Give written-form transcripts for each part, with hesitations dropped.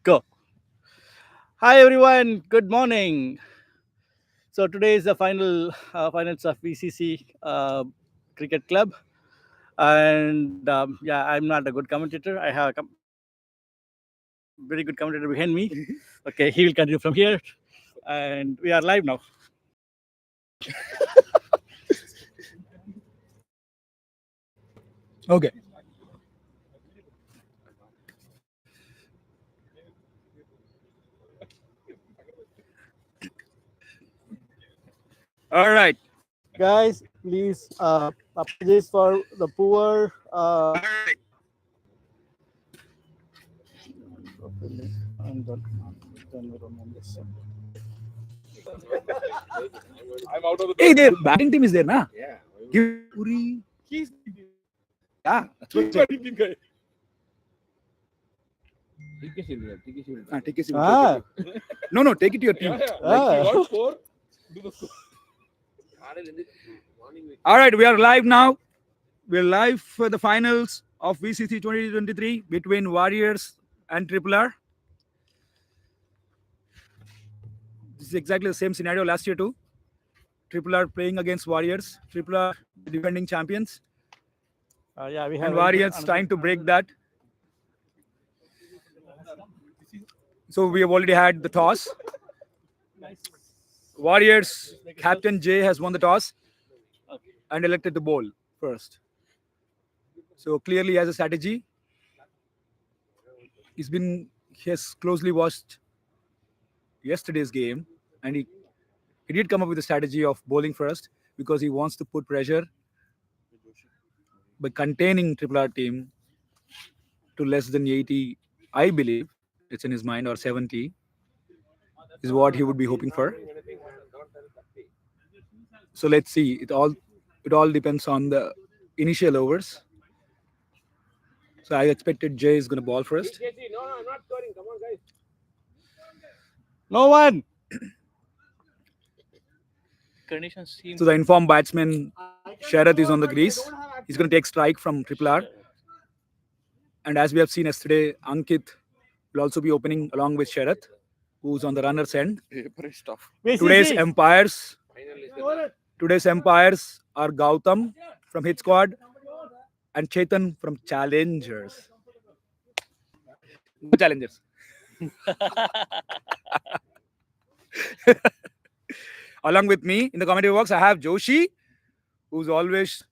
Go. Hi everyone. Good morning. So today is the finals of VCC cricket club, and yeah, I'm not a good commentator. I have a very good commentator behind me. Okay, he will continue from here, and we are live now. Okay. All right. Guys, please apologize for the poor. Hey, their batting team is there, na? Give Puri. Yeah, that's what I'm saying. Take it. Ah, No, take it to your team. ah. All right, we are live now. We're live for the finals of VCC 2023 between Warriors and Triple R. This is exactly the same scenario last year too. Triple R playing against Warriors. Triple R, the defending champions, Yeah, we have and very good Warriors trying to break that. So we have already had the toss. Warriors captain Jay has won the toss and elected to bowl first. So clearly, he has a strategy. He has closely watched yesterday's game, and he did come up with a strategy of bowling first because he wants to put pressure by containing Triple R team to less than 80. I believe it's in his mind, or 70 is what he would be hoping for. So let's see. It all depends on the initial overs. So I expected Jay is going to ball first. No one. Conditions seem So the informed batsman Sharath is on the crease. He's going to take strike from Triple R. And as we have seen yesterday, Ankit will also be opening along with Sharath, who's on the runner's end. Today's VCC. umpires. Today's umpires are Gautam from Hit Squad and Chetan from Challengers. No Challengers. Along with me in the commentary box, I have Joshi, who's always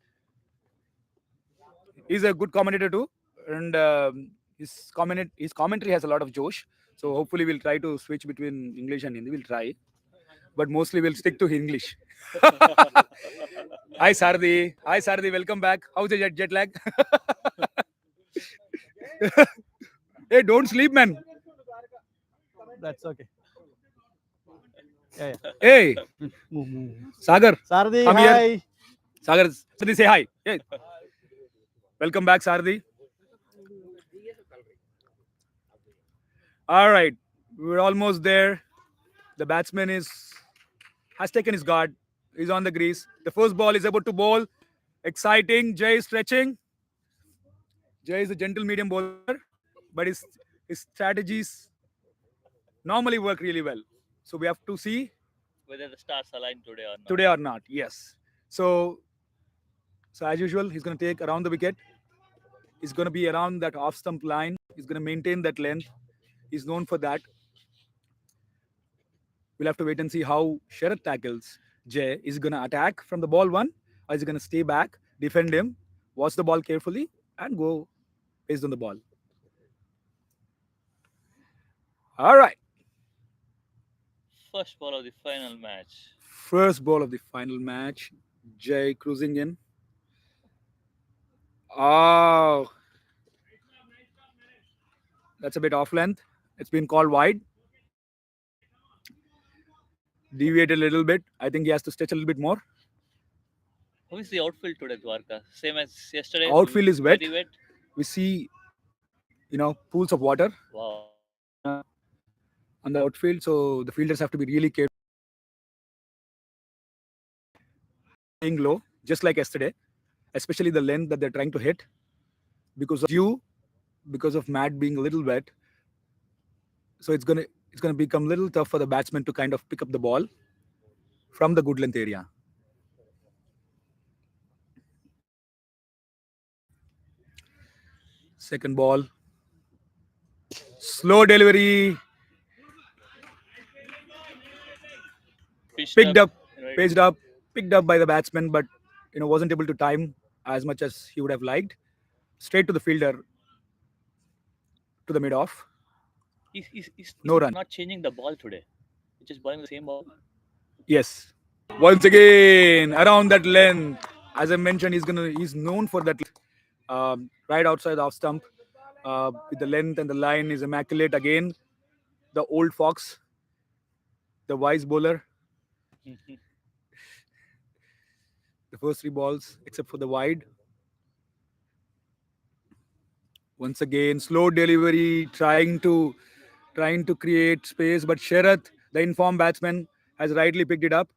he's a good commentator too, and his commentary has a lot of Josh. So hopefully we'll try to switch between English and Hindi. We'll try, but mostly we'll stick to English. Hi Sardi, welcome back. How's the jet lag? Hey, don't sleep, man. That's okay. Yeah, yeah. Hey, Sagar, Sardi, come hi. here. Sardi, say hi. Hey. Welcome back, Sardi. All right, we're almost there. The batsman has taken his guard. He's on the crease. The first ball is about to bowl. Exciting. Jay is stretching. Jay is a gentle medium bowler, but his strategies normally work really well. So we have to see whether the stars align today or not. today or not. Yes. So as usual, he's going to take around the wicket. He's going to be around that off stump line. He's going to maintain that length. He's known for that. We'll have to wait and see how Sharath tackles Jay. Is he going to attack from the ball one, or is he going to stay back, defend him, watch the ball carefully, and go based on the ball? All right. First ball of the final match. First ball of the final match. Jay cruising in. Oh, that's a bit off length. It's been called wide. Deviate a little bit. I think he has to stretch a little bit more. How is the outfield today, Dwarka? Same as yesterday? Outfield is wet. Very wet? We see, pools of water Wow. on the outfield, so the fielders have to be really careful. Playing low, just like yesterday, especially the length that they're trying to hit because of dew, because of mat being a little wet. So it's gonna become a little tough for the batsman to kind of pick up the ball from the good length area. Second ball, slow delivery, Pitched picked up, up, right? paged up, picked up by the batsman, but wasn't able to time as much as he would have liked. Straight to the fielder, to the mid off, He's no not run. changing the ball today. He's just bowling the same ball. Yes. Once again, around that length. As I mentioned, he's known for that right outside the off stump. With the length and the line is immaculate again. The old fox, the wise bowler. The first three balls, except for the wide. Once again, slow delivery, trying to create space, but Sharath, the informed batsman, has rightly picked it up,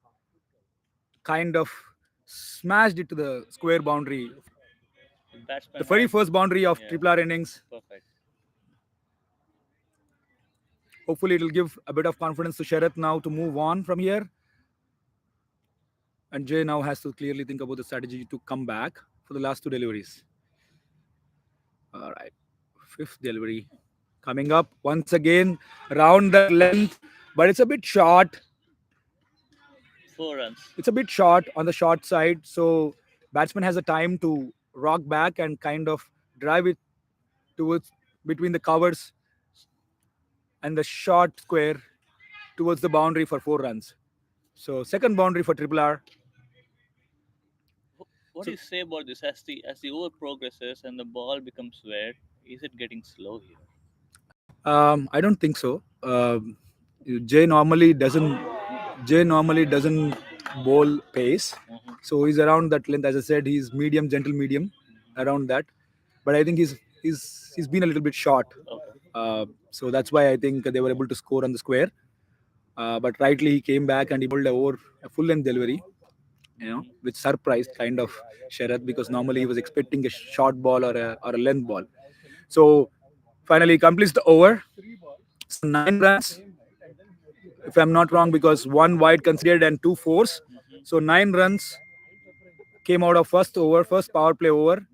kind of smashed it to the square boundary. The The batsman very had, first boundary of yeah, triple R innings. perfect. Hopefully, it will give a bit of confidence to Sharath now to move on from here. And Jay now has to clearly think about the strategy to come back for the last two deliveries. All right. Fifth delivery coming up once again around that length, but it's a bit short. 4 runs. It's a bit short on the short side, so batsman has a time to rock back and kind of drive it towards between the covers and the short square towards the boundary for 4 runs. So second boundary for triple R. What do So you say about this as the over progresses and the ball becomes wet? Is it getting slow here? I don't think so. Jay normally doesn't. Jay normally doesn't bowl pace, Mm-hmm. so he's around that length. As I said, he's medium, gentle medium, around that. But I think he's been a little bit short. Okay. So that's why I think they were able to score on the square. But rightly he came back and he bowled a full length delivery, Mm-hmm. which surprised kind of Sharath because normally he was expecting a short ball or a length ball. So finally he completes the over. So 9 runs, if I'm not wrong, because one wide considered and two fours. Mm-hmm. So 9 runs came out of first over, first power play over.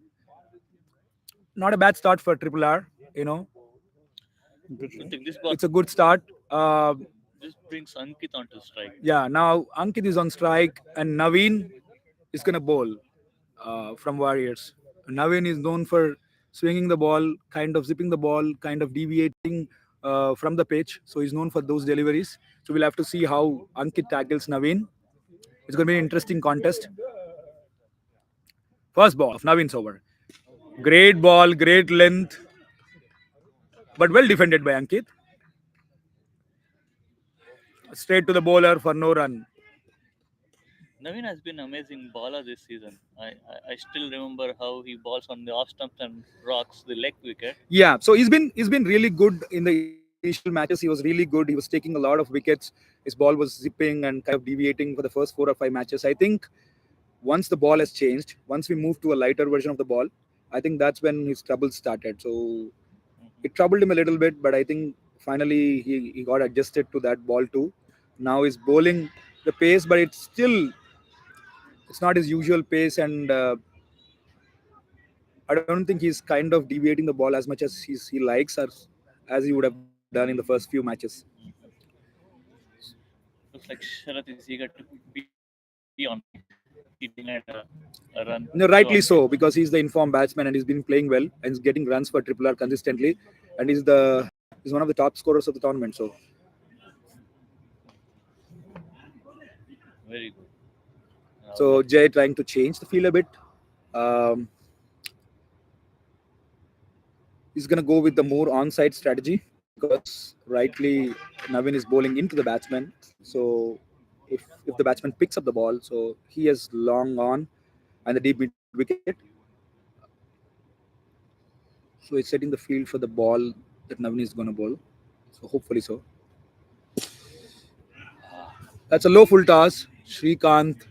Not a bad start for Triple R. You know, Good I start. think it's a good start. this brings Ankit onto strike. Yeah, now Ankit is on strike and Naveen is gonna bowl from Warriors. Naveen is known for swinging the ball, kind of zipping the ball, kind of deviating from the pitch. So he's known for those deliveries. So we'll have to see how Ankit tackles Naveen. It's going to be an interesting contest. First ball of Naveen's over. Great ball, great length, but well defended by Ankit. Straight to the bowler for no run. Naveen has been amazing bowler this season. I still remember how he bowls on the off stumps and rocks the leg wicket. Yeah, so he's been really good in the initial matches. He was really good. He was taking a lot of wickets. His ball was zipping and kind of deviating for the first 4 or 5 matches. I think once the ball has changed, once we move to a lighter version of the ball, I think that's when his troubles started. So Hmm. it troubled him a little bit, but I think finally he got adjusted to that ball too. Now he's bowling the pace, but it's not his usual pace, and I don't think he's kind of deviating the ball as much as he likes as he would have done in the first few matches. Looks like Sharath is eager to be on strike. He denied a run No, to rightly Ankit. so, because he's the informed batsman and he's been playing well and he's getting runs for Triple R consistently, and he's one of the top scorers of the tournament. So Very good. Now so let's. Jay trying to change the field a bit. Um, he's gonna go with the more onside strategy because rightly Navin is bowling into the batsman. So if the batsman picks up the ball, so he has long on and the deep mid wicket. So he's setting the field for the ball that Navin is gonna bowl. So hopefully so. That's a low full toss. Shrikant.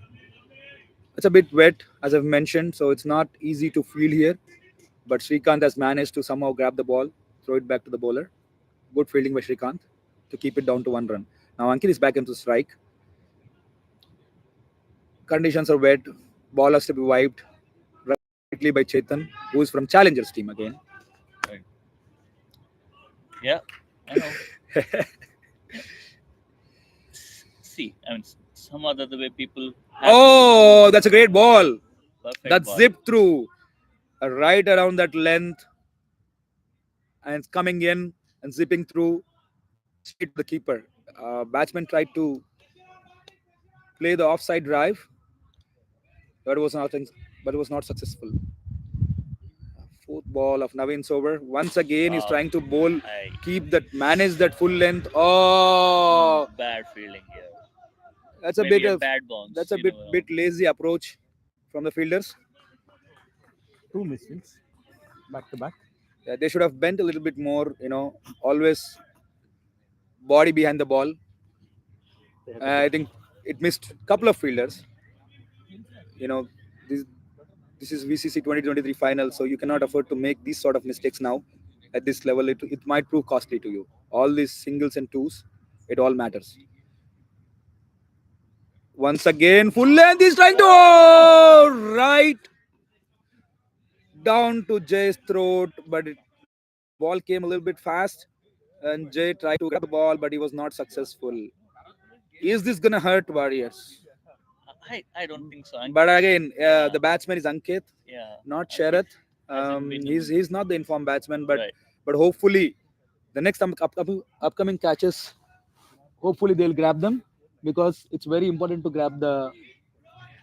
It's a bit wet, as I've mentioned, so it's not easy to field here. But Shrikant has managed to somehow grab the ball, throw it back to the bowler. Good fielding by Shrikant to keep it down to 1 run. Now Ankit is back into strike. Conditions are wet. Ball has to be wiped rightly by Chetan, who is from Challengers team again. Right. Yeah, I know. See, I mean, some other the way people have Oh, that's a great ball. perfect That's ball. zipped through right around that length and it's coming in and zipping through straight to the keeper. Batsman tried to play the offside drive, but it was not. But it was not successful. Fourth ball of Naveen's over. Once again, he's Wow. trying to bowl, I keep that, manage that full length. Oh, bad fielding here. that's a bit Maybe a of bad bounce. that's a You bit never know. bit lazy approach from the fielders. Two misses back to back. They should have bent a little bit more. Always body behind the ball. They had a I bit. think it missed a couple of fielders. You know, this this is VCC 2023 final, so you cannot afford to make these sort of mistakes now at this level. It might prove costly to you. All these singles and twos, it all matters. Once again, full length. He's trying to right down to Jay's throat, but ball came a little bit fast, and Jay tried to grab the ball, but he was not successful. Is this gonna hurt Warriors? I don't think so. But again, Yeah, the batsman is Ankit, yeah. not Ankit Sharath. hasn't been He's not the informed batsman, but right. hopefully the next upcoming catches, hopefully they'll grab them because it's very important to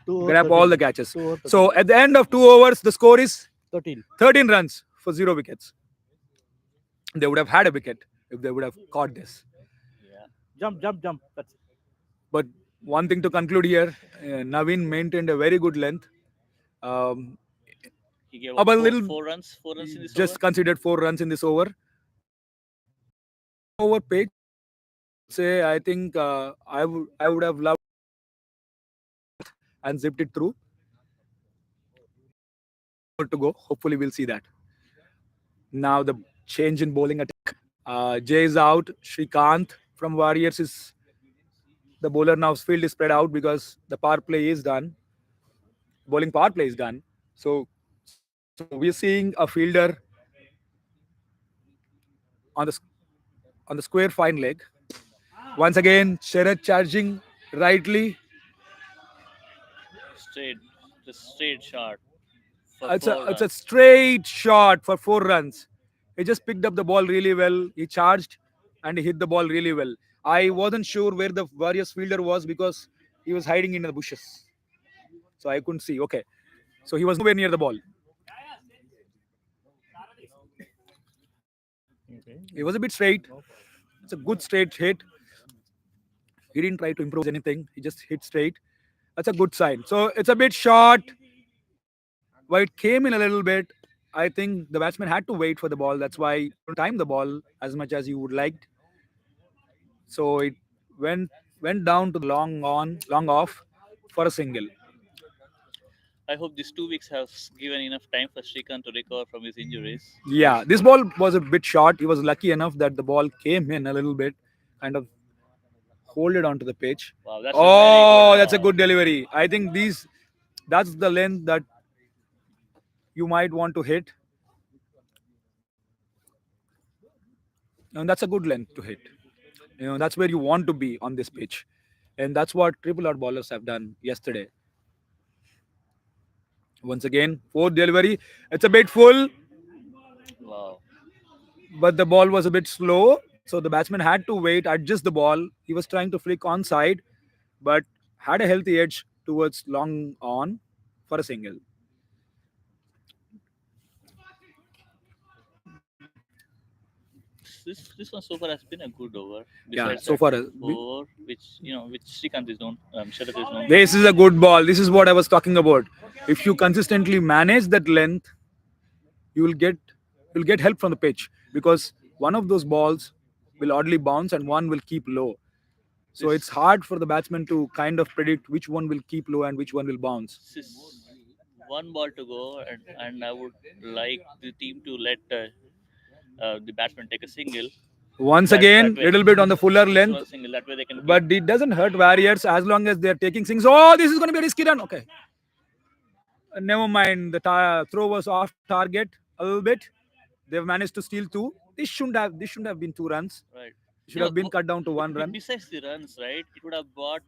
Two over grab all 13. the catches. 2 over 13. So at the end of 2 overs, the score is 13. 13 runs for 0 wickets. They would have had a wicket if they would have caught this. Yeah. Jump, jump, jump. That's it. But one thing to conclude here, Naveen maintained a very good length. Um, He gave up about a little, four runs in this over. just considered 4 runs in this over. Over pitch, I would say I think I would have loved and zipped it through. More to go. Hopefully, we'll see that. Now the change in bowling attack. Jay is out. Shrikant from Warriors is the bowler now. Field is spread out because the power play is done. Bowling power play is done. So we're seeing a fielder on the square fine leg. Once again, Sherrod charging rightly. Straight, just straight shot for It's a four it's a runs. straight shot for 4 runs. He just picked up the ball really well. He charged and he hit the ball really well. I wasn't sure where the Warriors fielder was because he was hiding in the bushes, so I couldn't see. Okay, so he was nowhere near the ball. Okay. He was a bit straight. It's a good straight hit. He didn't try to improvise anything. He just hit straight. That's a good sign. So it's a bit short. Why it came in a little bit. I think the batsman had to wait for the ball. That's why he couldn't time the ball as much as he would like. So it went went down to the long off for a single. I hope these 2 weeks have given enough time for Shrikant to recover from his injuries. Yeah, this ball was a bit short. He was lucky enough that the ball came in a little bit, kind of hold it onto the pitch. Wow, that's a very Oh, good that's a ball. good delivery. I think that's the length that you might want to hit, and that's a good length to hit. That's where you want to be on this pitch, and that's what triple out bowlers have done yesterday. Once again, fourth delivery. It's a bit full, Wow. but the ball was a bit slow. So the batsman had to wait, adjust the ball. He was trying to flick onside, but had a healthy edge towards long on for a single. This one so far has been a good over. Yeah, Besides so that far four, which Shrikant is known, Sharath is known. this is a good ball. This is what I was talking about. If you consistently manage that length, you will get help from the pitch because one of those balls will oddly bounce and one will keep low. So it's This hard for the batsman to kind of predict which one will keep low and which one will bounce. this is one ball to go, and I would like the team to let the batsman take a single. Once that again, way. little bit on the fuller This length, one single. That way they can keep. but it doesn't hurt Warriors as long as they're taking things. Oh, this is going to be a risky run. Okay, never mind. The throw was off target a little bit. They've managed to steal two. This shouldn't have been 2 runs. Right. It should No, have been cut down to 1 run. besides the runs, right? It would have brought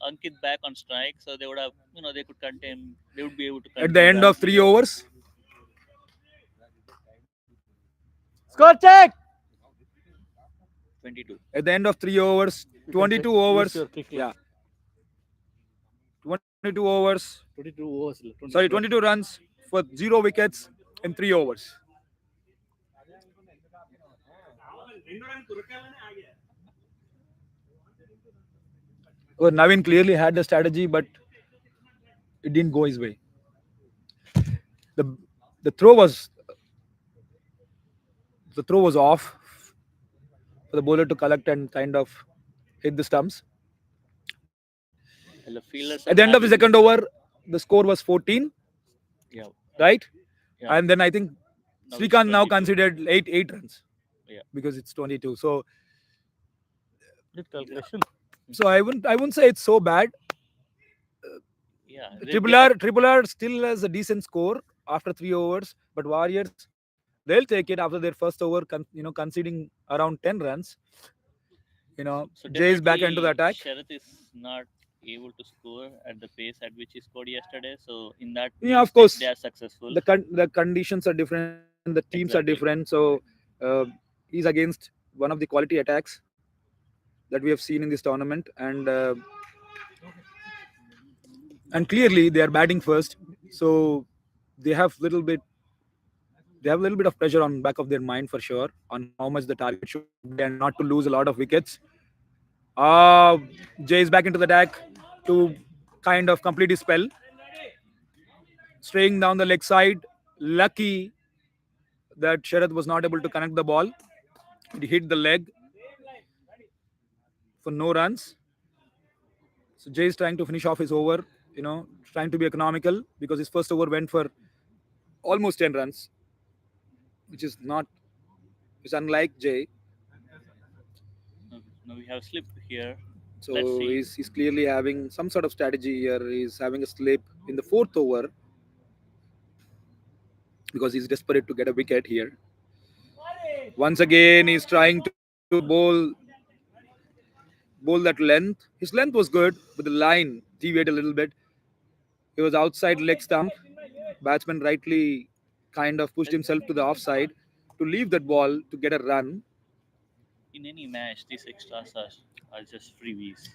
Ankit back on strike, so they would have, they could contain. They would be able to At the contain end of runs. 3 overs, Score check. 22. at the end of 3 overs, You can 22 use overs. your kick Yeah, line. 22 overs. 22 overs. Sorry, 22 runs for 0 wickets in 3 overs. Well, Navin clearly had the strategy, but it didn't go his way. The the throw was the throw was off for the bowler to collect and kind of hit the stumps. Well, the fielders At are the end of the having. second over, the score was 14, Yeah, right? yeah. And then I think Now it's Srikanth now 22. considered eight runs Yeah. because it's 22. So Good calculation. I wouldn't say it's so bad. Yeah. Triple R still has a decent score after 3 overs, but Warriors they'll take it after their first over, conceding around 10 runs. So Jay is back into the definitely, attack. Sharath is not able to score at the pace at which he scored yesterday. So in that Yeah, of means course, they are successful. the conditions are different, the teams are Exactly. different. So uh, he's against one of the quality attacks that we have seen in this tournament, and clearly they are batting first, so they have little bit they have a little bit of pressure on back of their mind for sure on how much the target should be and not to lose a lot of wickets. Uh, Jay is back into the attack to kind of complete his spell, straying down the leg side. Lucky that Sharath was not able to connect the ball. It hit the leg for no runs. So Jay is trying to finish off his over, trying to be economical because his first over went for almost 10 runs, which is not, it's unlike Jay. Now we have slip here. So Let's see. he's clearly having some sort of strategy here. He's having a slip in the fourth over because he's desperate to get a wicket here. Once again, he's trying to bowl that length. His length was good, but the line deviated a little bit. He was outside leg stump. Batsman rightly kind of pushed himself to the offside to leave that ball to get a run. In any match, these extras are just freebies.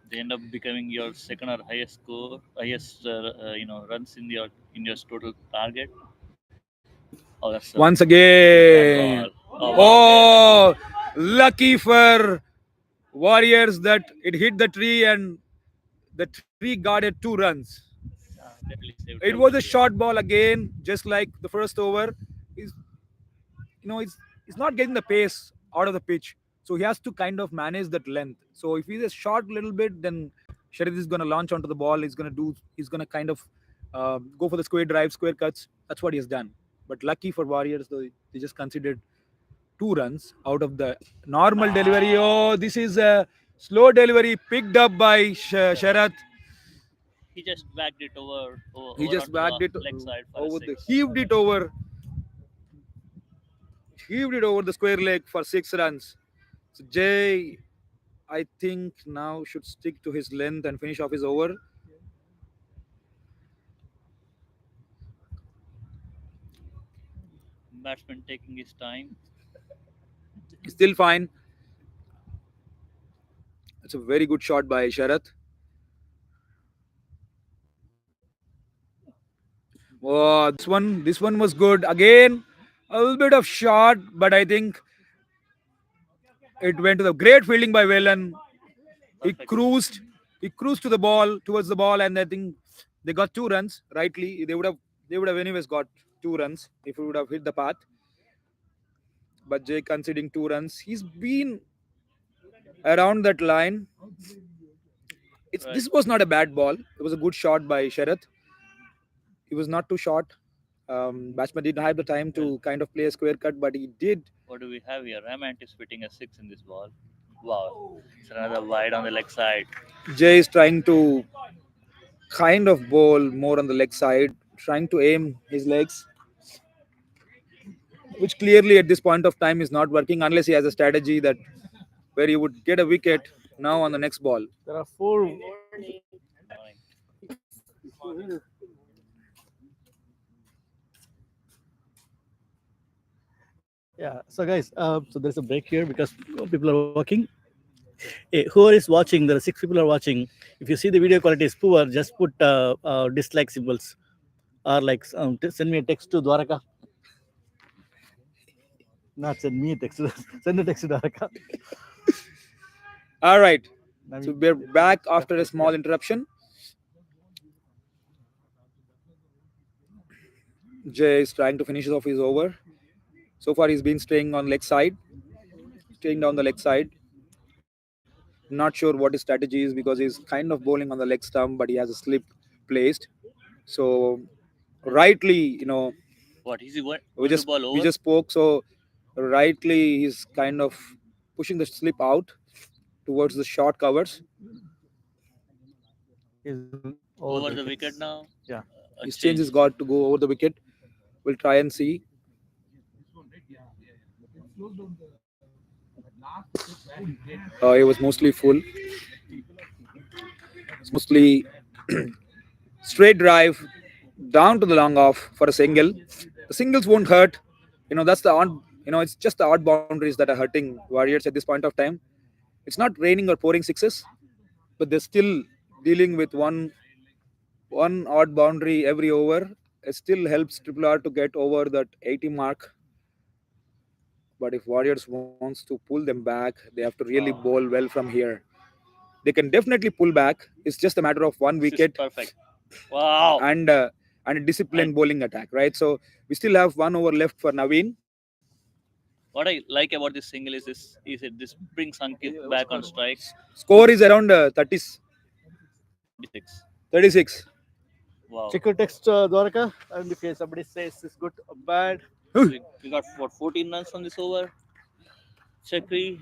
They end up becoming your second or highest score, highest runs in your total target. Oh, that's a Once bad ball. again. Oh wow! Oh, lucky for Warriors that it hit the tree and the tree guarded 2 runs. Definitely saved It them. was a short ball again, just like the first over. He's, he's not getting the pace out of the pitch, so he has to kind of manage that length. So if he's a short little bit, then Sharif is going to launch onto the ball. He's going to kind of go for the square drive, square cuts. That's what he has done. But lucky for Warriors, though, they just considered 2 runs out of the normal delivery. Oh, this is a slow delivery picked up by Sharath. He just backed it He over just onto the backed it leg side for a over the six. heaved it over the square leg for 6 runs. So Jay, I think now should stick to his length and finish off his over. Batsman taking his time. Still fine. It's a very good shot by Sharath. Oh, this one was good. Again, a little bit of shot, but I think it went to the great fielding by Whelan. He Perfect. cruised. He cruised towards the ball, and I think they got 2 runs. Rightly, they would have anyways got 2 runs if he would have hit the path. But Jay conceding 2 runs. He's been around that line. Right. This was not a bad ball. It was a good shot by Sharath. He was not too short. Batsman didn't have the time Well, to kind of play a square cut, but he did. what do we have here? Ramant is fitting a six in this ball. Wow. It's another wide on the leg side. Jay is trying to kind of bowl more on the leg side, trying to aim his legs, which clearly at this point of time is not working unless he has a strategy that where he would get a wicket now on the next ball. There are four. Annoying. Yeah. So guys, so there's a break here because people are working. Hey, whoever is watching, there are six people are watching. If you see the video quality is poor, just put dislike symbols or like send me a text to Dwaraka. Not send me a text. Send a text to Dwaraka. All right. Now So we're back after a small interruption. Jay is trying to finish off his over. So far, he's been staying on leg side, staying down the leg side. Not sure what his strategy is because he's kind of bowling on the leg stump, but he has a slip placed. So rightly, What? Is he we going to just ball we over? just spoke. So rightly, he's kind of pushing the slip out towards the short covers. is going over Over the the wicket wickets. now. Yeah. A His change change. has got to go over the wicket. We'll try and see. It was mostly full. It's mostly straight drive down to the long off for a single. The singles won't hurt. That's the odd. It's just the odd boundaries that are hurting Warriors at this point of time. It's not raining or pouring sixes, but they're still dealing with one odd boundary every over. It still helps Triple R to get over that 80 mark. But if Warriors wants to pull them back, they have to really bowl well from here. They can definitely pull back. It's just a matter of one This is wicket perfect. Wow. and a I, disciplined bowling attack, right? So we still have 1 over left for Naveen. what I like about this single is it this brings Ankit back on strike. Score is around 30, 36. 36. Wow. Check your text, Dwaraka, and if somebody says it's good or bad, So we got what 14 runs from this over. Chakri,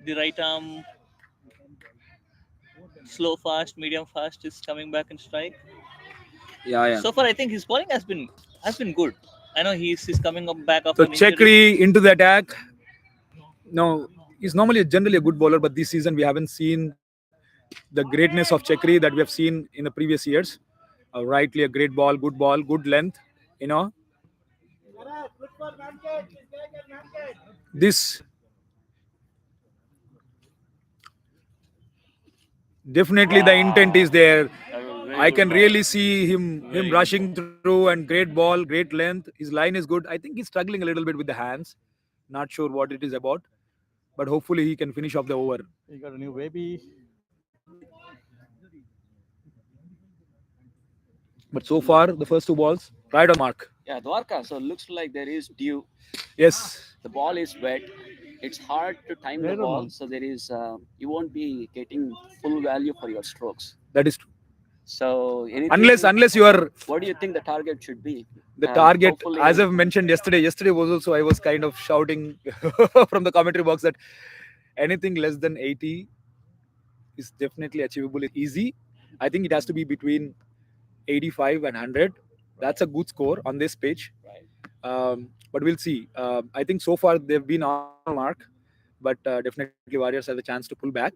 the right arm, slow fast, medium fast is coming back in strike. Yeah, yeah. So far, I think his bowling has been good. I know he's coming up back So after an injury. Chekri into the attack. No, he's normally generally a good bowler, but this season we haven't seen the greatness of Chekri that we have seen in the previous years. Rightly a great ball, good length. You know, this definitely the intent is there. That was very I good can ball. really see him Very good rushing ball. through and great ball, great length. His line is good. I think he's struggling a little bit with the hands. Not sure what it is about, but hopefully he can finish off the over. you got a new baby. But so far, the first 2 balls right on the mark. Yeah, Dwarka. So looks like there is dew. Yes, The ball is wet. It's hard to time the Right or ball, wrong? so there is you won't be getting full value for your strokes. that is true. So anything, Unless you are what do you think the target should be? the And target, hopefully, as I've mentioned yesterday. Yesterday was also I was kind of shouting from the commentary box that anything less than 80 is definitely achievable. It's easy. I think it has to be between 85 and 100. That's a good score on this pitch. right. But we'll see. I think so far they've been on mark, but definitely Warriors have a chance to pull back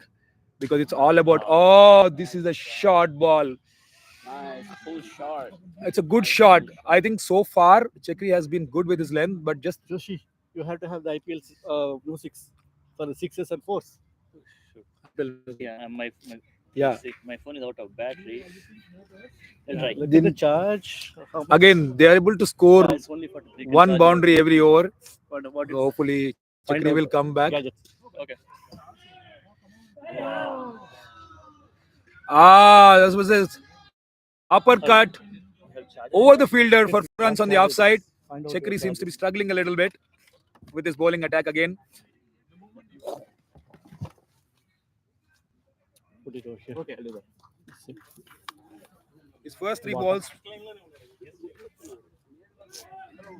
because it's all about. Oh, this is a short ball. Nice, full shot. It's a good shot. I think so far Chekri has been good with his length, but just Joshi, you have to have the IPL blue six for the sixes and fours. Yeah, yeah. my phone is out of battery. I'll try. Look at the charge. How much? Again, they are able to score Yeah, it's only for You can one charge boundary every over. what So hopefully Find Chekri out will come back. gadgets. it. Okay. This was a uppercut over the fielder for runs on the offside. Find out Chekri your seems to be gadgets. struggling a little bit with his bowling attack again. Put it over here. Okay, I'll do that. His first 3 balls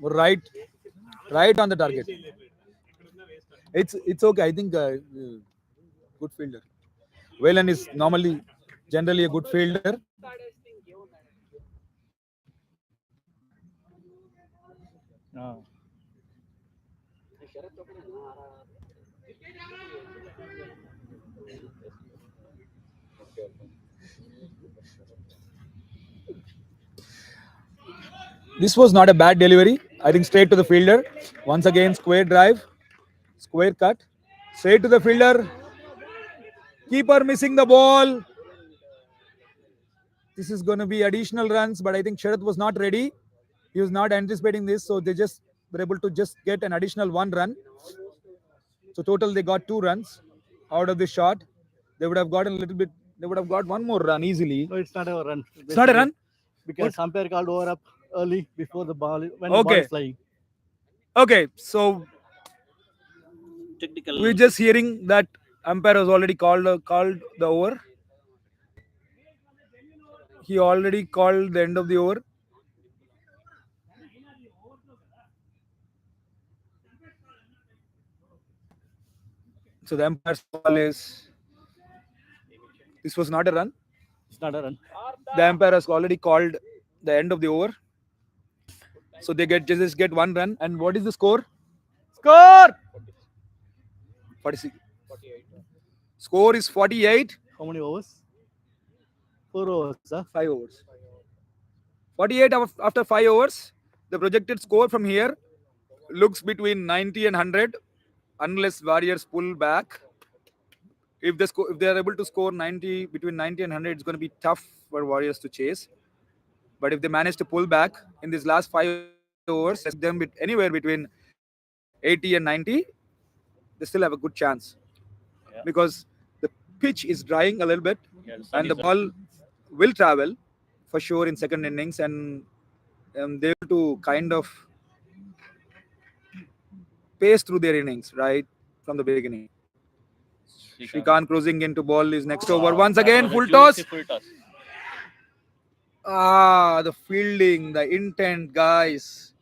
Right, right on the target. It's okay. I think good fielder. Whalen is normally generally a good fielder. Ah. This was not a bad delivery. I think straight to the fielder. Once again, square drive, square cut, straight to the fielder. Keeper missing the ball. This is going to be additional runs, but I think Sharath was not ready. He was not anticipating this, so they just were able to just get an additional 1 run. So total they got 2 runs out of this shot. They would have gotten a little bit. They would have got 1 more run easily. No, it's not a run. It's not a run Because umpire called over up early before the ball when the ball Okay. is flying. Okay, so Technical. we're just hearing that umpire has already called the over. He already called the end of the over. So the umpire's call is this was not a run. It's not a run. The umpire has already called the end of the over. So they just get 1 run. And what is the score? Score! 46. Score is 48. How many overs? 4 overs, huh? 5 overs. 48 after 5 overs. The projected score from here looks between 90 and 100 unless Warriors pull back. If they are able to score 90 between 90 and 100, it's going to be tough for Warriors to chase. But if they manage to pull back in these last 5 overs, them anywhere between 80 and 90, they still have a good chance. Yeah. Because the pitch is drying a little bit, Yeah, the sun and the is up. ball will travel for sure in second innings, and they have to kind of pace through their innings right from the beginning. Shrikant cruising into ball is next over. Once That again, was a full juicy toss. full toss. The fielding, the intent, guys.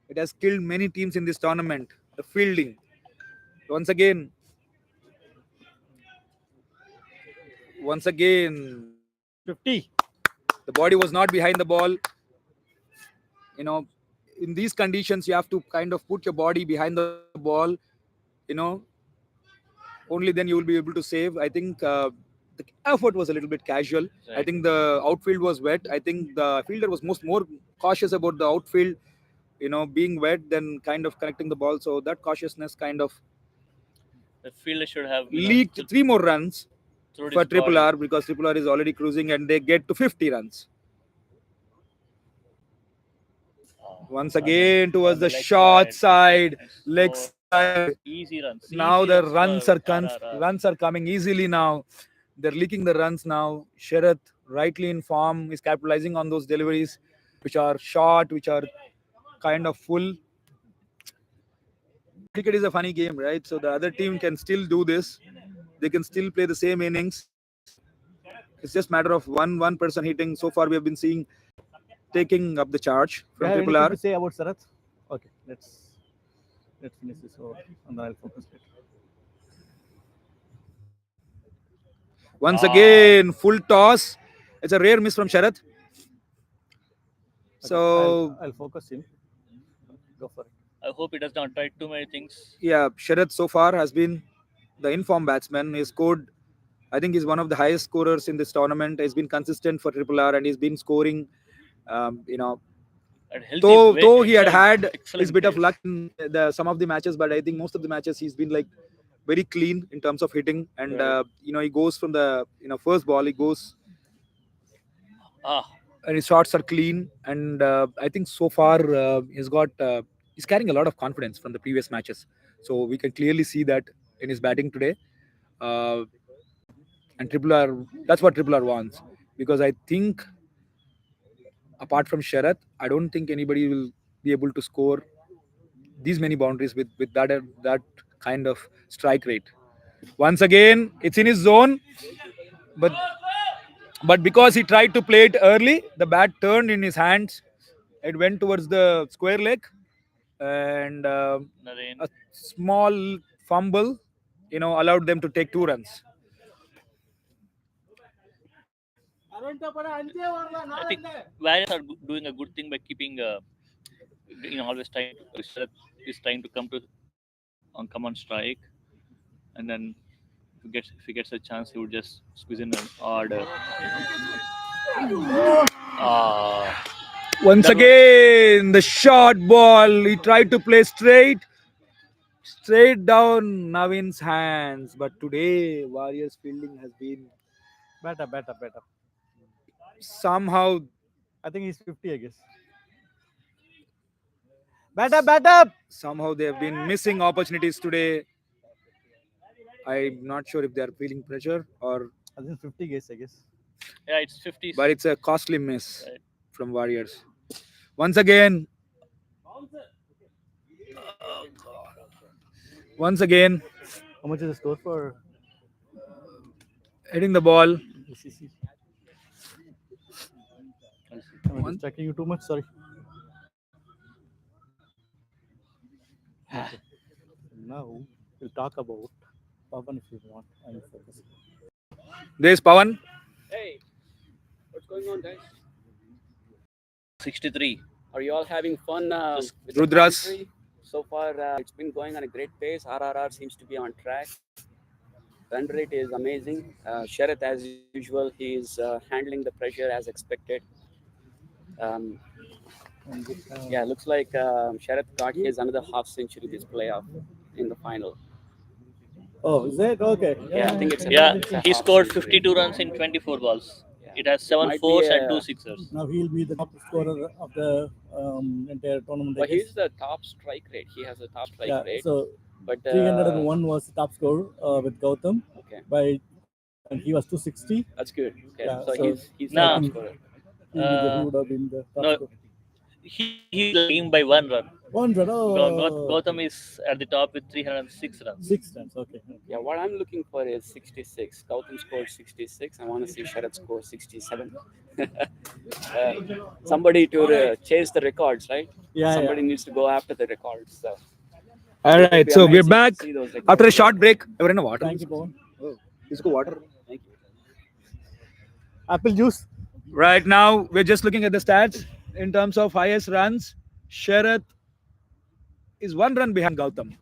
It has killed many teams in this tournament. The fielding. Once again, the 50. body was not behind the ball. You know, in these conditions, you have to kind of put your body behind the ball. You know, only then you will be able to save. I think the effort was a little bit casual. I think the outfield was wet. I think the fielder was more cautious about the outfield, being wet than kind of connecting the ball. So that cautiousness kind of The fielder should have leaked 3 more runs through for his Triple body. R because Triple R is already cruising and they get to 50 runs. Once again towards the short side, leg side. Easy runs. Now easy the runs for RRR. runs are coming easily now. They're leaking the runs now. Sharath, rightly in form, is capitalizing on those deliveries, which are short, which are kind of full. Cricket is a funny game, right? So the other team can still do this. They can still play the same innings. It's just matter of one person hitting. So far, we have been seeing taking up the charge Do you from have Triple anything R. to say about Sarath? Okay, let's finish this over and then I'll focus later. Once again, full toss. It's a rare miss from Sharath. Okay, So I'll focus him. Go for it. I hope he does not try too many things. yeah, Sharath so far has been the informed batsman. He scored. I think he's one of the highest scorers in this tournament. He's been consistent for Triple R and he's been scoring. At healthy Though he had excellent his bit of pace. luck in some of the matches, but I think most of the matches he's been like very clean in terms of hitting. And he goes from the first ball, he goes Ah, and his shots are clean. And I think so far he's carrying a lot of confidence from the previous matches. So we can clearly see that in his batting today. Uh, and Triple R, that's what Triple R wants, because I think apart from Sharath, I don't think anybody will be able to score these many boundaries with that kind of strike rate. Once again, it's in his zone, but But because he tried to play it early, the bat turned in his hands. It went towards the square leg, and Naren. a small fumble, allowed them to take 2 runs. I think Warriors are doing a good thing by keeping, always trying to Sharad is trying to come on strike, and then if he gets a chance, he would just squeeze in an odd. Uh, Once that was again, the short ball. He tried to play straight down Navin's hands. But today, Warriors fielding has been better. somehow I think he's 50, I guess. Better. somehow they have been missing opportunities today. I'm not sure if they are feeling pressure or, I think 50 guess, I guess. yeah, it's 50s. but it's a costly miss Right. from Warriors. Once again, once again, How much is the score for hitting the ball. VCC? I'll see. Am I distracting you too much? Sorry. Okay. Now we'll talk about Pavan if you want. I'm focusing. There's Pawan. Hey, what's going on, guys? 63. Are you all having fun Just with the Rudras. commentary? So far, it's been going on a great pace. RRR seems to be on track. Run rate is amazing. Sharath, as usual, he is handling the pressure as expected. Um, yeah, looks like Sharath got his another half century this playoff in the final. Oh, is it? Okay. Yeah, I think it's a, Yeah, it's a he half scored century. 52 runs in 24 balls. Yeah. It has 7 Might be fours and a- 2 sixers. Now he'll be the top scorer of the entire tournament. I But guess. he's the top strike rate. He has a top strike Yeah. rate. So But 301 was the top score with Gautam okay, and he was 260. that's good. Okay, Yeah, so so he's the Nah. top think- scorer. He would have been the top No, scorer. he's leading by 1 run. 100. Gautam is at the top with 306 runs. 6 runs. Okay. Yeah, what I'm looking for is 66. Gautam scored 66. I want to see Sharath score 67. Somebody to chase the records, right? Yeah. Somebody needs to go after the records. So All it would right, be so we're amazing to back see those after a records. short break. Ever in a water? Thank you, Pawan. Oh, let's go water. Thank you. Apple juice. Right now, we're just looking at the stats in terms of highest runs. Sharath is 1 run behind Gautam.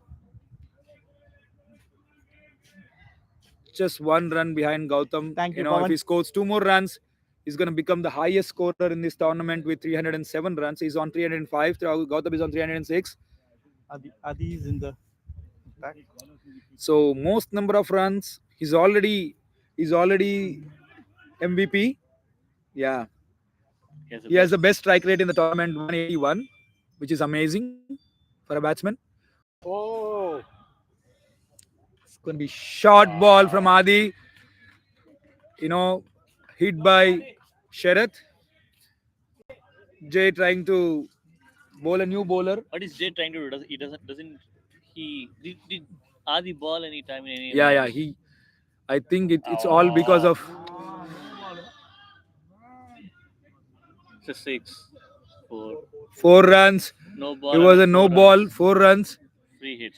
Just 1 run behind Gautam. Thank you, If Pawan. he scores 2 more runs, he's going to become the highest scorer in this tournament with 307 runs. He's on 305. Gautam is on 306. Adi is in the back. So most number of runs. He's already MVP. Yeah, he has the best strike rate in the tournament, 181, which is amazing for a batsman. Oh. It's going to be short ball from Adi. Hit by Sharath. Jay trying to bowl a new bowler. What is Jay trying to do? Doesn't he did Adi ball any time in any Yeah. match? I think it's all because of It's a 6, 4, 4 runs. no ball. It was and a no 4 ball, runs. 4 runs. Free hit.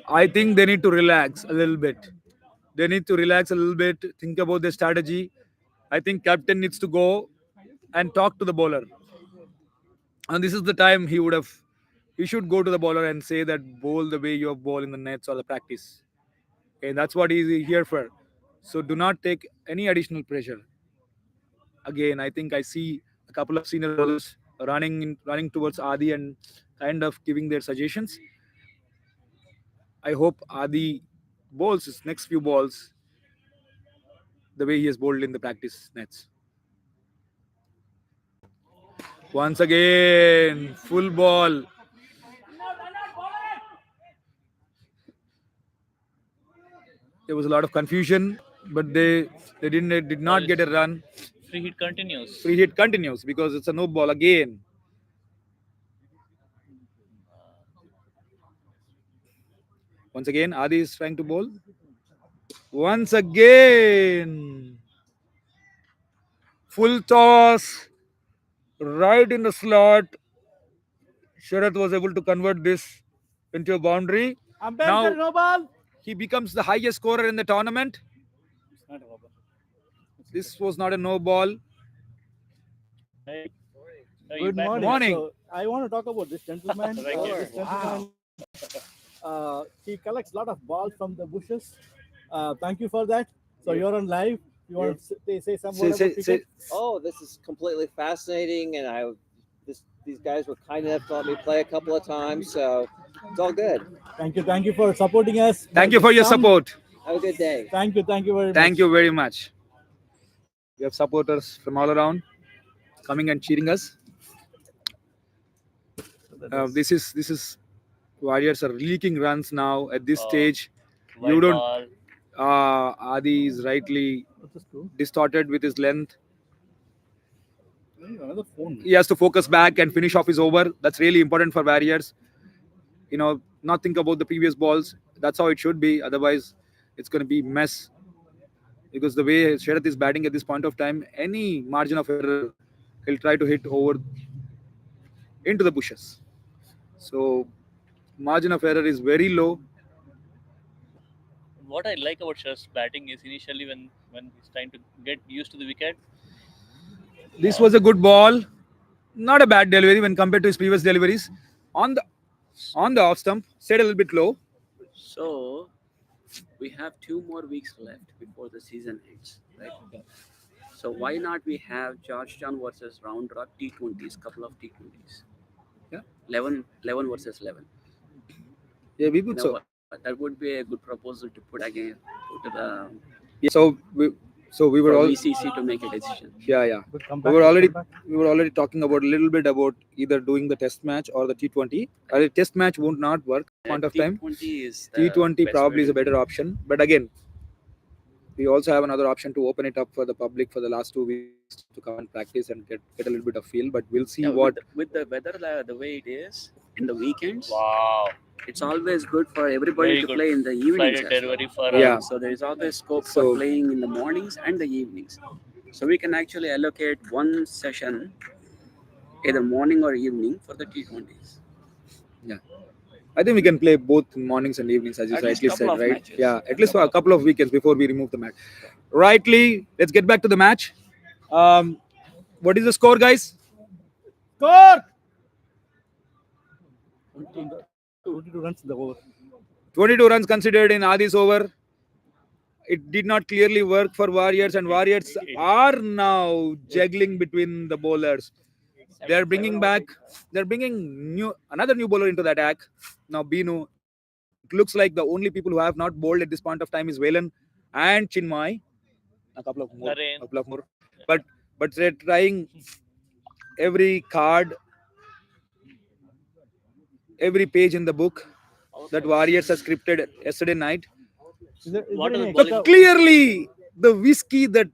I think they need to relax a little bit. They need to relax a little bit, think about their strategy. I think captain needs to go and talk to the bowler. And this is the time he should go to the bowler and say that bowl the way you have bowled in the nets or the practice. Okay, that's what he's here for. So do not take any additional pressure. Again, I think I see a couple of senior bowlers running towards Adi and kind of giving their suggestions. I hope Adi bowls his next few balls the way he has bowled in the practice nets. Once again, full ball. There was a lot of confusion, but they did not get a run. Free hit continues. Free hit continues because it's a no ball again. Once again, Adi is trying to bowl. Once again. Full toss right in the slot. Sharath was able to convert this into a boundary. Umpire, Now no ball. he becomes the highest scorer in the tournament. It's not a ball. This was not a no ball. Hey, you Good bat morning. Morning. So I want to talk about this gentleman. Right here. This gentleman, he collects a lot of balls from the bushes. Thank you for that. So you're on live. You want to say some word about cricket? Oh, this is completely fascinating, and these guys were kind enough to let me play a couple of times, so it's all good. Thank you for supporting us. Thank you for your Some- support. Have a good day. Thank you very much. Thank you very much. We have supporters from all around coming and cheering us. This is Warriors are leaking runs now at this stage. White You don't. ball. Adi is rightly What's the score? distorted with his length. Another phone. He has to focus back and finish off his over. That's really important for Warriors. Not think about the previous balls. That's how it should be. Otherwise, it's going to be mess. Because the way Sharath is batting at this point of time, any margin of error, he'll try to hit over into the bushes. So, margin of error is very low. What I like about Shah's batting is initially when he's trying to get used to the wicket. This was a good ball. Not a bad delivery when compared to his previous deliveries. On the off stump, stayed a little bit low. So we have 2 more weeks left before the season ends, right? So why not we have Georgetown versus Round Rock T20s, couple of T20s? Yeah. 11 versus 11. Yeah, we You would know so. what? That would be a good proposal to put to the Yeah, so we were for all VCC to make a decision. yeah. Good comeback, We were good already comeback. we were already talking about a little bit about either doing the test match or the T20. A test match won't not work at point of time. T20 is the T20 best probably is a way to better option. But again, we also have another option to open it up for the public for the last 2 weeks to come and practice and get a little bit of feel. But we'll see Yeah, what. with the weather the way it is in the weekends, Wow. it's always good for everybody Very to good play in the evenings Friday as well. delivery for Yeah. So there is always scope So- for playing in the mornings and the evenings. So we can actually allocate one session, either morning or evening, for the T20s. Yeah. I think we can play both mornings and evenings, as you At least rightly couple said, of right? matches. Yeah, at least for a couple of weekends before we remove the match. Rightly, let's get back to the match. What is the score, guys? Score! 22 runs in the over. 22 runs considered in Adi's over. It did not clearly work for Warriors, and Warriors are now juggling between the bowlers. They're bringing another new bowler into the attack. Now Binu. It looks like the only people who have not bowled at this point of time is Velan and Chinmay. A couple of more. Naren. But they're trying every card, every page in the book that Warriors has scripted yesterday night. What are the any bowling- extra- Clearly, the whiskey that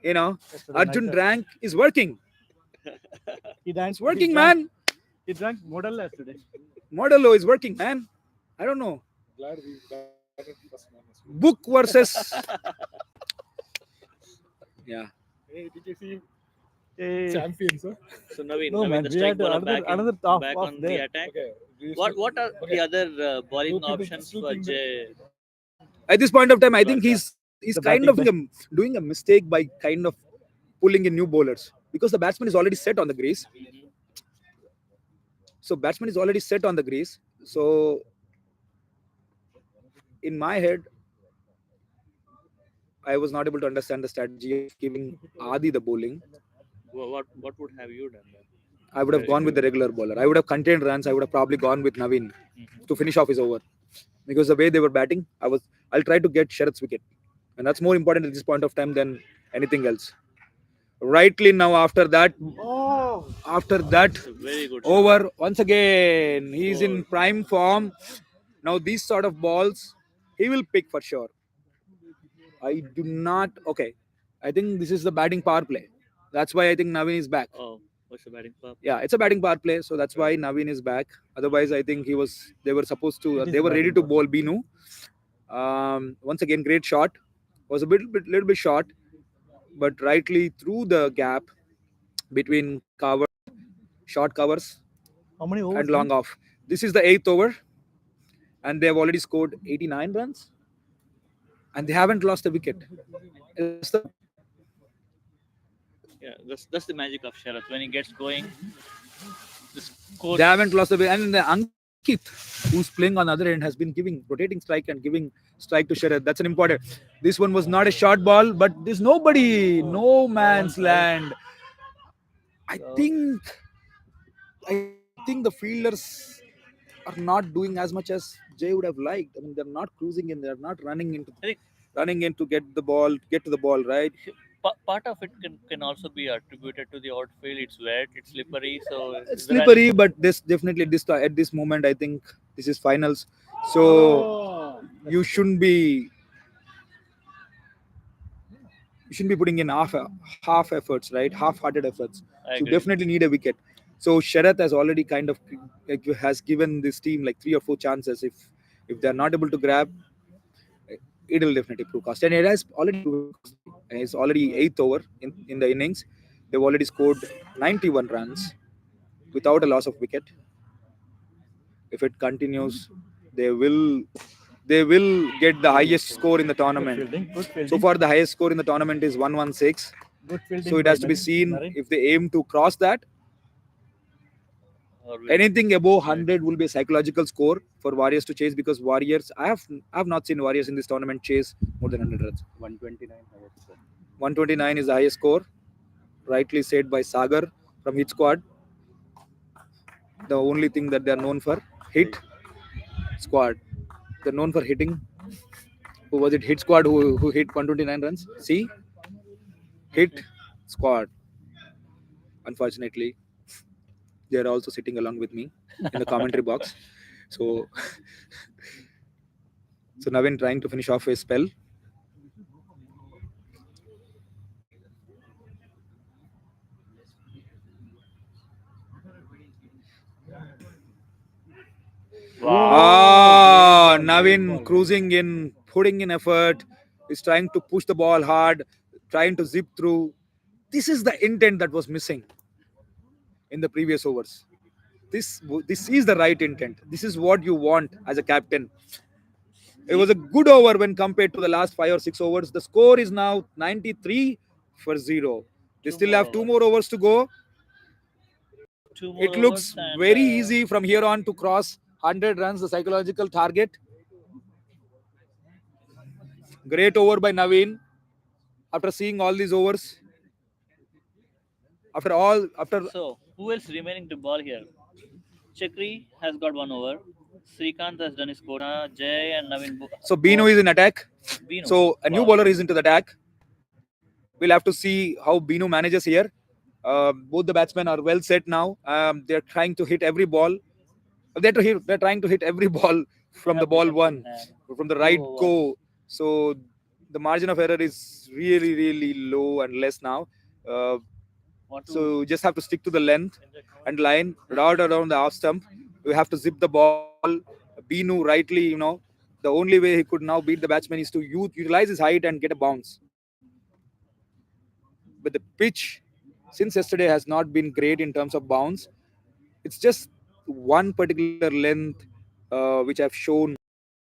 yesterday Arjun night, drank is working. He drank, It's working, he drank, man. He drank model yesterday. Modelo is working, man. I don't know. Book versus. Yeah. Hey, Champions, huh? So Naveen, No, man, the we strike had bowler another- back, in- another top back off on there. the attack. Okay. What are the other bowling Two people options still for think that- Jay? At this point of time, I think he's The kind batting of doing a mistake by kind of pulling in new bowlers because the batsman is already set on the grease. So batsman is already set on the grease. So in my head, I was not able to understand the strategy of giving Adi the bowling. What would have you done then? I would have gone with the regular bowler. I would have contained runs. I would have probably gone with Naveen to finish off his over. Because the way they were batting, I'll try to get Sharath's wicket. And that's more important at this point of time than anything else. Rightly now after that It's a very good shot. over once again, he's in prime form. Now these sort of balls, he will pick for sure. I do not. Okay, I think this is the batting power play. That's why I think Naveen is back. Oh, what's the batting pub? Yeah, it's a batting power play, so that's why Naveen is back. Otherwise, I think they were supposed to. It is They were ready batting to bowl Binu. Once again, great shot. Was a little bit short. but rightly through the gap between short covers How many overs? and long off. This is the 8th over, and they have already scored 89 runs, and they haven't lost a wicket. That's the Yeah, that's the magic of Sharath. When he gets going, the score. they haven't lost a wicket. And the Ankit, who's playing on the other end, has been giving rotating strike and giving strike to Sharad. That's an important. This one was not a short ball, but there's nobody, no man's land. I think the fielders are not doing as much as Jay would have liked. I mean, they're not cruising in, they're not I running in to get to the ball, right? think part of it can also be attributed to the outfield. It's wet, it's slippery, so It's there are slippery, but this definitely at this moment, I think this is finals, so you shouldn't be putting in half efforts, right? Half-hearted efforts. I You agree. definitely need a wicket. So Sharath has already kind of has given this team like 3 or 4 chances. If they're not able to grab, it will definitely prove cost. And it has already proven costly. And it's already 8th over in the innings. They've already scored 91 runs without a loss of wicket. If it continues, they will get the highest score in the tournament. Good fielding. So far, the highest score in the tournament is 116. Good fielding. So it has to be seen if they aim to cross that. Or Anything above 100 will be a psychological score for Warriors to chase, because Warriors, I have not seen Warriors in this tournament chase more than 100 runs. 129 highest score. 129 is the highest score, rightly said by Sagar from Hit Squad. The only thing that they are known for, Hit Squad. They're known for hitting. Who was it? Hit Squad who hit 129 runs. See, Hit Squad. Unfortunately, they are also sitting along with me in the commentary box. So, Navin trying to finish off his spell. Navin cruising in, putting in effort, is trying to push the ball hard, trying to zip through. This is the intent that was missing in the previous overs. This is the right intent. This is what you want as a captain. It was a good over when compared to the last 5 or 6 overs. The score is now 93 for 0. They still have 2 more overs to go. Two more It looks overs and, very easy from here on to cross 100 runs, the psychological target. Great over by Naveen. After seeing all these overs, after So, who else remaining to ball here? Chakri has got 1 over. Srikanth has done his quota. Jay and Navin. so Binu is in attack. Binu. So a new Wow. bowler is into the attack. We'll have to see how Binu manages here. Both the batsmen are well set now. They're trying to hit every ball. They're trying to hit every ball from the ball one, from the right go. So the margin of error is really, really low and less now. So you just have to stick to the length and line right around the off stump. You have to zip the ball. Binu rightly, the only way he could now beat the batsman is to utilize his height and get a bounce. But the pitch since yesterday has not been great in terms of bounce. It's just one particular length which I've shown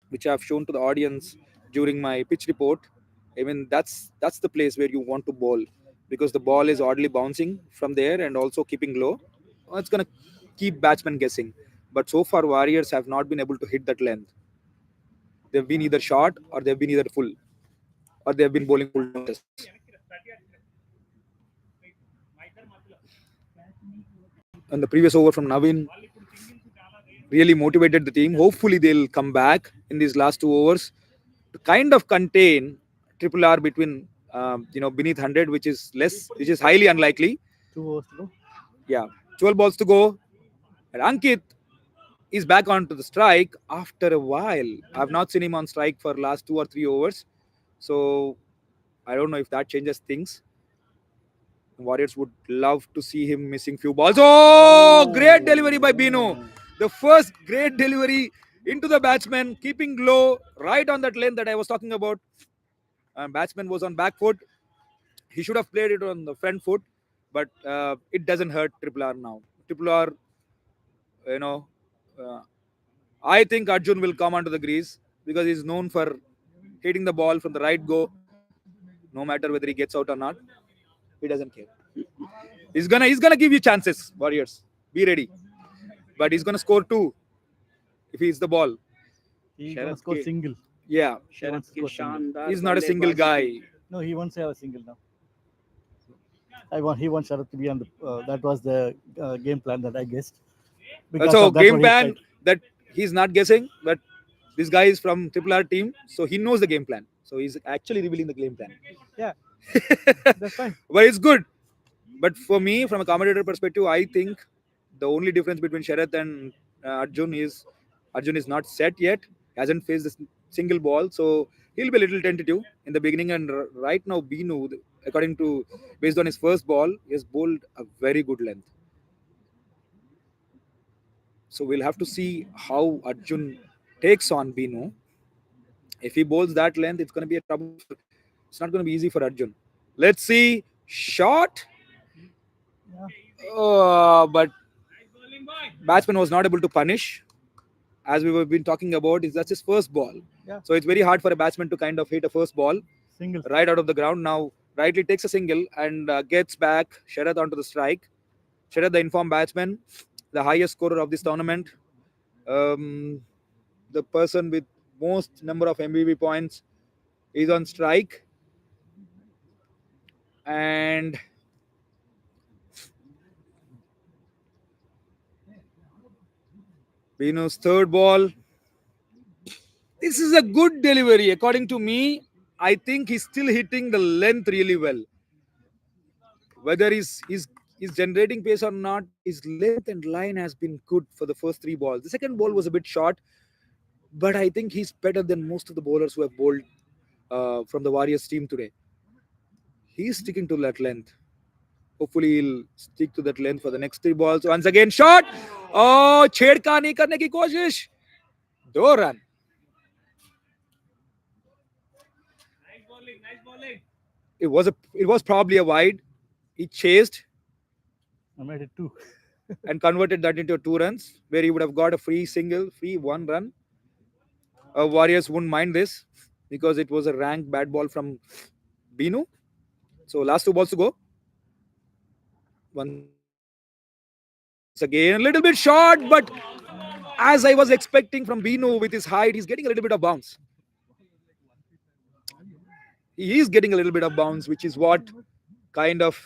to the audience during my pitch report. I mean, that's the place where you want to bowl, because the ball is oddly bouncing from there and also keeping low. It's gonna keep batsmen guessing. But so far, Warriors have not been able to hit that length. They've been either short or they've been either full, or they've been bowling full tosses. And the previous over from Navin really motivated the team. Hopefully, they'll come back in these last 2 overs to kind of contain triple R between beneath 100, which is highly unlikely. 2 overs to go. Yeah, 12 balls to go, and Ankit is back onto the strike after a while. I've not seen him on strike for last 2 or 3 overs, so I don't know if that changes things. Warriors would love to see him missing few balls. Oh, great delivery by Binu. The first great delivery into the batsman, keeping low, right on that lane that I was talking about. And batsman was on back foot. He should have played it on the front foot, but it doesn't hurt Triple R now. Triple R, you know, uh, I think Arjun will come onto the grease because he's known for hitting the ball from the right go, no matter whether he gets out or not. He doesn't care. He's gonna give you chances, Warriors. Be ready. But he's gonna score two if he hits the ball. He's Sharath gonna score ke- single. Yeah, He wants Sharad to की score single. शानदार he's not a single बल्लेबाजी. guy. No, he wants to have a single now. He wants Sharath to be on the. That was the game plan that I guessed. Because Also, of that game one he plan tried. that he's not guessing, but this guy is from Triple R team, so he knows the game plan. So he's actually revealing the game plan. Yeah, that's fine. But it's good. But for me, from a commentator perspective, I think the only difference between Sharath and Arjun is not set yet. Hasn't faced a single ball, so he'll be a little tentative in the beginning. And right now, Binu, according to based on his first ball, he has bowled a very good length. So we'll have to see how Arjun takes on Binu. If he bowls that length, it's going to be a trouble. It's not going to be easy for Arjun. Let's see. Shot. But batsman was not able to punish. As we have been talking about, that's his first ball. Yeah. So it's very hard for a batsman to kind of hit a first ball Single. right out of the ground. Now, rightly takes a single and gets back Sharath onto the strike. Sharath, the informed batsman, the highest scorer of this tournament. The person with most number of MVP points is on strike. And Binu's third ball. This is a good delivery. According to me, I think he's still hitting the length really well. Whether he's generating pace or not, his length and line has been good for the first three balls. The second ball was a bit short, but I think he's better than most of the bowlers who have bowled from the Warriors team today. He's sticking to that length. Hopefully, he'll stick to that length for the next three balls. Once again, shot. Oh, छेड़खानी करने की कोशिश. 2 run. It was probably a wide. He chased I made it 2. and converted that into 2 runs, where he would have got a free 1 run. Warriors wouldn't mind this because it was a ranked bad ball from Binu. So last 2 balls to go. Once again, a little bit short, but as I was expecting from Binu with his height, he's getting a little bit of bounce. He is getting a little bit of bounce, which is what kind of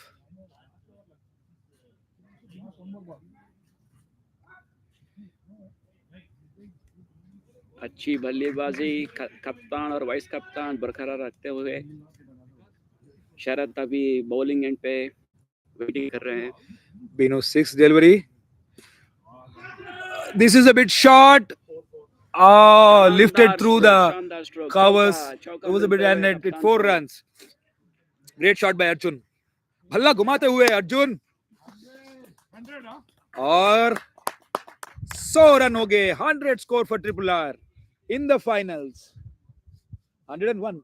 अच्छी बल्लेबाजी कप्तान और vice कप्तान बरकरार रखते हुए शरद अभी bowling and पे वेटिंग कर रहे हैं. Bino's 6th delivery. This is a bit short. Oh, lifted through the covers. It was a bit and it 4 runs. Great shot by Arjun. Bhalla घुमाते हुए अर्जुन और 100 रन हो गए. 100 score for Triple R in the finals. 101.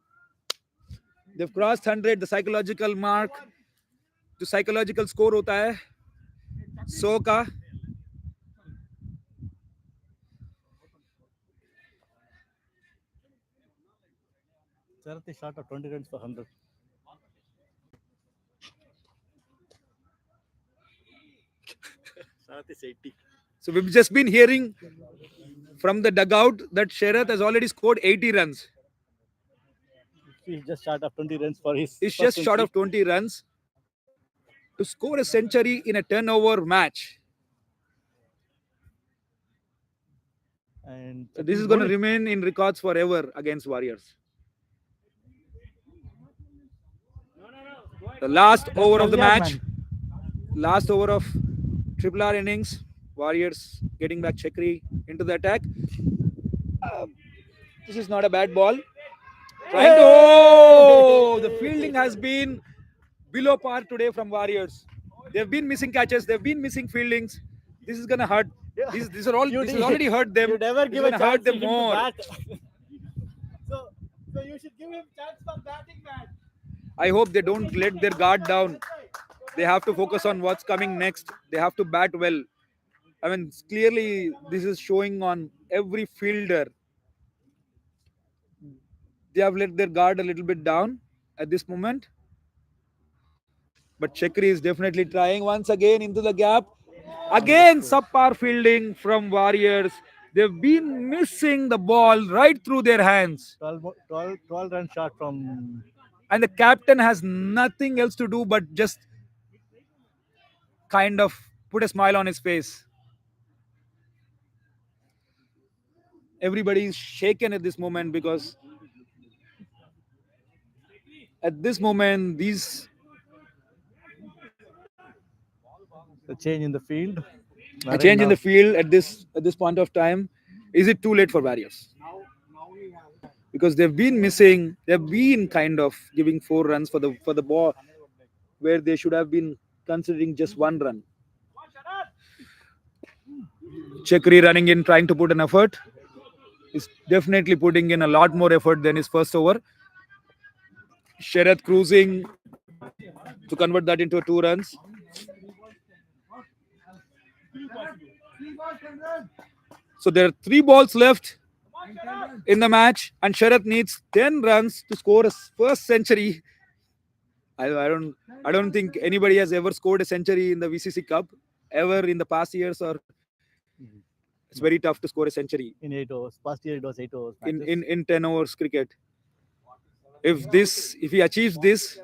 They've crossed 100. The psychological mark. जो psychological score होता है 100 का. Sharath is short of 20 runs for 100. Sharath is 80. So we've just been hearing from the dugout that Sharath has already scored 80 runs. He's just short of 20 runs for his. He's first just short of 20 runs to score a century in a 10-over match. And So this is going to remain in records forever against Warriors. The last over of the match. Last over of Triple R innings. Warriors getting back Chakri into the attack. This is not a bad ball. Trying to, oh, the fielding has been below par today from Warriors. They've been missing catches. They've been missing fieldings. This is gonna hurt. This has already hurt them. You never This give is a gonna chance hurt to them him to more. bat. so you should give him chance for batting, man. I hope they don't let their guard down. They have to focus on what's coming next. They have to bat well. I mean, clearly, this is showing on every fielder. They have let their guard a little bit down at this moment. But Chakri is definitely trying once again into the gap. Again, subpar fielding from Warriors. They've been missing the ball right through their hands. 12 run shot from. And the captain has nothing else to do but just kind of put a smile on his face. Everybody is shaken at this moment because at this moment, The change in the field. a change in the field at this point of time. Is it too late for Warriors? Because they've been missing, they've been kind of giving 4 runs for the ball where they should have been considering just 1 run. Chakri running in, trying to put an effort. He's definitely putting in a lot more effort than his first over. Sharath cruising to convert that into 2 runs. So there are 3 balls left in the match, and Sharath needs 10 runs to score his first century. I don't think anybody has ever scored a century in the VCC Cup ever in the past years, or it's very tough to score a century in 8 overs. Past year it was 8 overs. in 10 overs cricket. If he achieves this,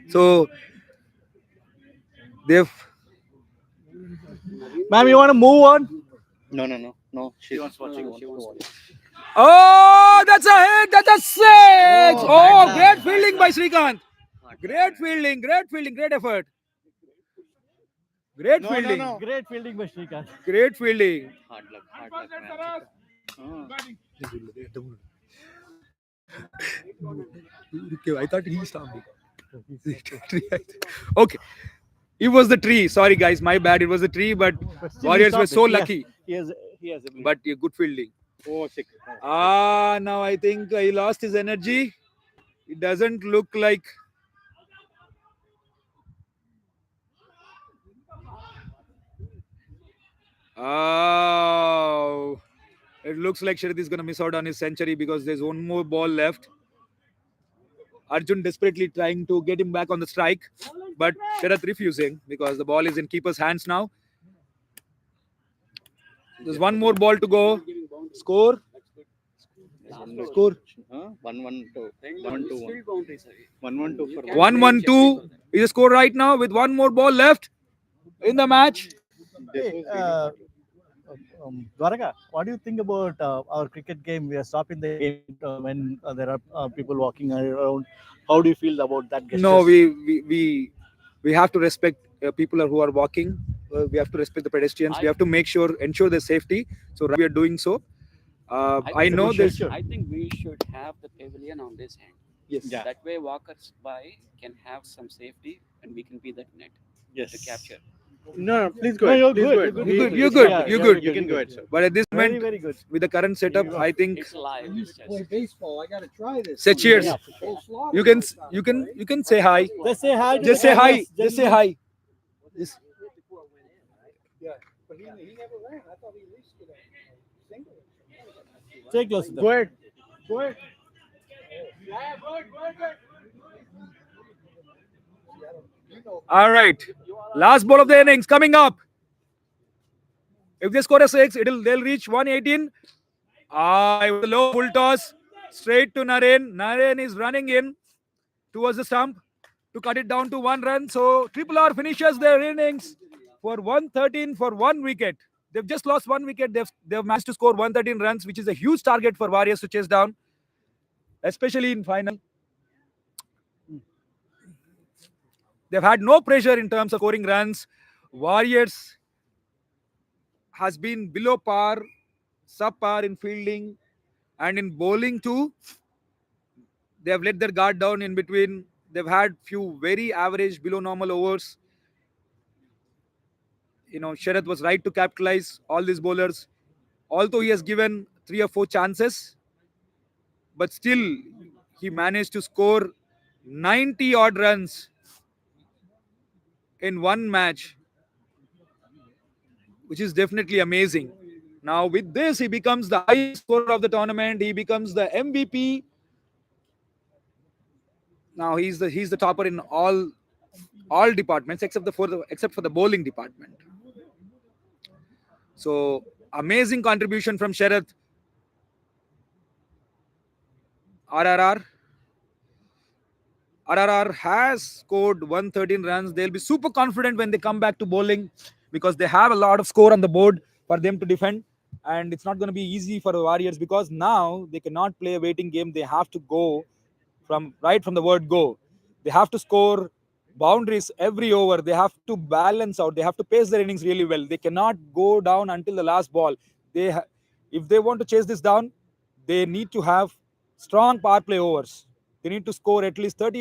so they've. Ma'am, you want to move on? No. She's watching. Oh, that's a hit! That's a six! Oh, great fielding by Srikanth. Great fielding, great effort. Great fielding. Great fielding by Srikanth. Great fielding. Hard luck, man. I thought he stopped me. Okay. It was the tree. Sorry, guys. My bad. It was the tree, but Warriors were so lucky. He has ability. But good fielding. Oh, sick. Now I think he lost his energy. It doesn't look like. Oh, it looks like Sharath is going to miss out on his century because there's 1 more ball left. Arjun desperately trying to get him back on the strike, but Sharath refusing because the ball is in keeper's hands now. There's 1 more ball to go. Score. Score. 1-1-2. 1-1-2 is the score right now with 1 more ball left in the match. Hey, Dwaraka, what do you think about our cricket game? We are stopping the game when there are people walking around. How do you feel about that? No, we have to respect people who are walking. We have to respect the pedestrians. We have to ensure their safety. So we are doing so. I know this. I think we should have the pavilion on this end. Yes. Yeah. That way, walkers by can have some safety, and we can be that net to capture. No, please go No, ahead. you're Please good. go ahead. You're good. You're Yeah, good. You're yeah, good. You can go ahead, sir. But at this Very, moment, very good. with the current setup, I think It's live. It's just, Play baseball. I gotta try this. say cheers. Yeah. You can say hi. Just say hi. Just say hi. Just say hi. Just But he never ran. I thought he reached it. Single. Stay close. to them. Go ahead. Go ahead. all right. Last ball of the innings coming up. If they score a 6, they'll reach 118. It was a low full toss straight to Naren. Naren is running in towards the stump to cut it down to 1 run. So Triple R finishes their innings for 113 for 1 wicket. They've just lost 1 wicket. They've managed to score 113 runs, which is a huge target for Warriors to chase down, especially in final. They've had no pressure in terms of scoring runs. Warriors has been below par, subpar in fielding and in bowling too. They have let their guard down in between. They've had few very average, below normal overs. Sharath was right to capitalize all these bowlers. Although he has given 3 or 4 chances, but still he managed to score 90 odd runs in one match, which is definitely amazing. Now, with this, he becomes the highest scorer of the tournament. He becomes the MVP. Now he's the topper in all departments except for the bowling department. So amazing contribution from Sharath. RRR RRR has scored 113 runs. They'll be super confident when they come back to bowling because they have a lot of score on the board for them to defend. And it's not going to be easy for the Warriors because now they cannot play a waiting game. They have to go from the word go. They have to score boundaries every over. They have to balance out. They have to pace their innings really well. They cannot go down until the last ball. If they want to chase this down, they need to have strong power play overs. They need to score at least 30